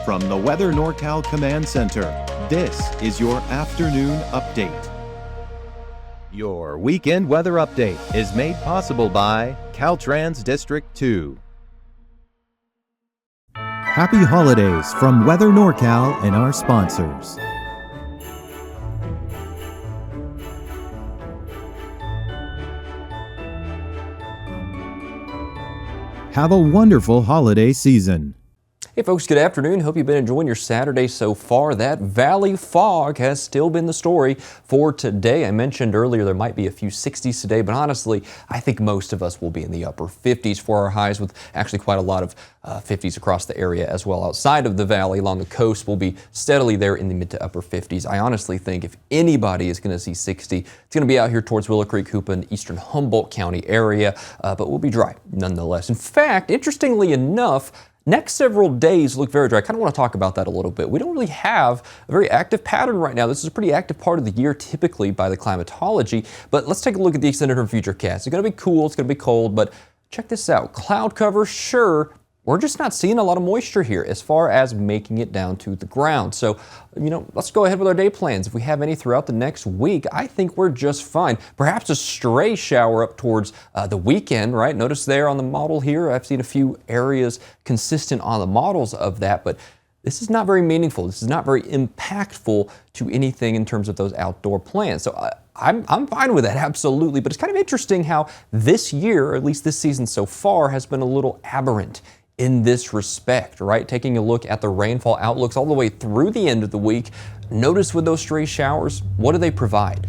From the Weather NorCal Command Center, this is your afternoon update. Your weekend weather update is made possible by Caltrans District 2. Happy holidays from Weather NorCal and our sponsors. Have a wonderful holiday season. Hey folks, good afternoon. Hope you've been enjoying your Saturday so far. That valley fog has still been the story for today. I mentioned earlier there might be a few 60s today, but honestly, I think most of us will be in the upper 50s for our highs, with actually quite a lot of 50s across the area as well. Outside of the valley along the coast, we'll be steadily there in the mid to upper 50s. I honestly think if anybody is going to see 60, it's going to be out here towards Willow Creek, Hoopa, and eastern Humboldt County area, but we'll be dry nonetheless. In fact, interestingly enough, next several days look very dry. I kind of want to talk about that a little bit. We don't really have a very active pattern right now. This is a pretty active part of the year typically by the climatology, but let's take a look at the extended term futurecast. It's going to be cool, it's going to be cold, but check this out. Cloud cover, sure. We're just not seeing a lot of moisture here as far as making it down to the ground. So, let's go ahead with our day plans. If we have any throughout the next week, I think we're just fine. Perhaps a stray shower up towards the weekend, right? Notice there on the model here, I've seen a few areas consistent on the models of that, but this is not very meaningful. This is not very impactful to anything in terms of those outdoor plans. So I'm fine with that, absolutely. But it's kind of interesting how this year, or at least this season so far, has been a little aberrant in this respect, right? Taking a look at the rainfall outlooks all the way through the end of the week, notice with those stray showers, what do they provide?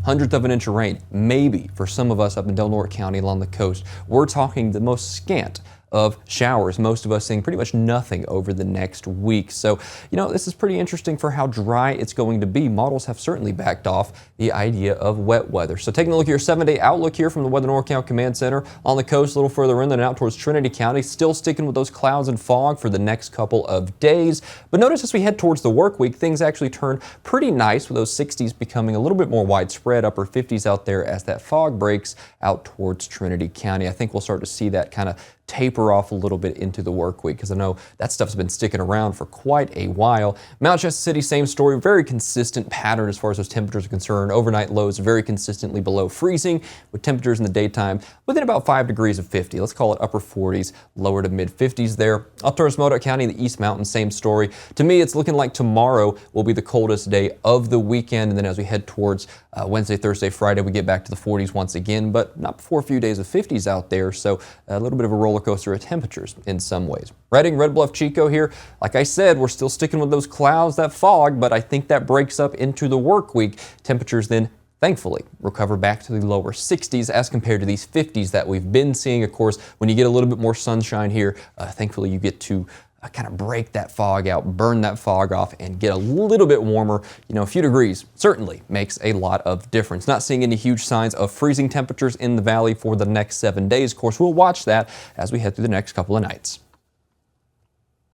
1/100th of an inch of rain, maybe for some of us up in Del Norte County along the coast. We're talking the most scant of showers, most of us seeing pretty much nothing over the next week. So, this is pretty interesting for how dry it's going to be. Models have certainly backed off the idea of wet weather. So taking a look at your 7-day outlook here from the Weather NorCal Command Center on the coast, a little further in than out towards Trinity County, still sticking with those clouds and fog for the next couple of days. But notice as we head towards the work week, things actually turn pretty nice with those 60s becoming a little bit more widespread, upper 50s out there as that fog breaks out towards Trinity County. I think we'll start to see that kind of taper off a little bit into the work week, because I know that stuff's been sticking around for quite a while. Mount Shasta City, same story, very consistent pattern as far as those temperatures are concerned. Overnight lows very consistently below freezing, with temperatures in the daytime within about 5 degrees of 50. Let's call it upper 40s, lower to mid 50s there. Up towards Modoc County, the East Mountains, same story. To me, it's looking like tomorrow will be the coldest day of the weekend, and then as we head towards Wednesday, Thursday, Friday, we get back to the 40s once again, but not before a few days of 50s out there, so a little bit of a roller coaster of temperatures in some ways. Redding, Red Bluff, Chico here. Like I said, we're still sticking with those clouds, that fog, but I think that breaks up into the work week. Temperatures then thankfully recover back to the lower 60s as compared to these 50s that we've been seeing. Of course, when you get a little bit more sunshine here, thankfully you get to kind of break that fog out, burn that fog off, and get a little bit warmer. A few degrees certainly makes a lot of difference. Not seeing any huge signs of freezing temperatures in the valley for the next 7 days. Of course, we'll watch that as we head through the next couple of nights.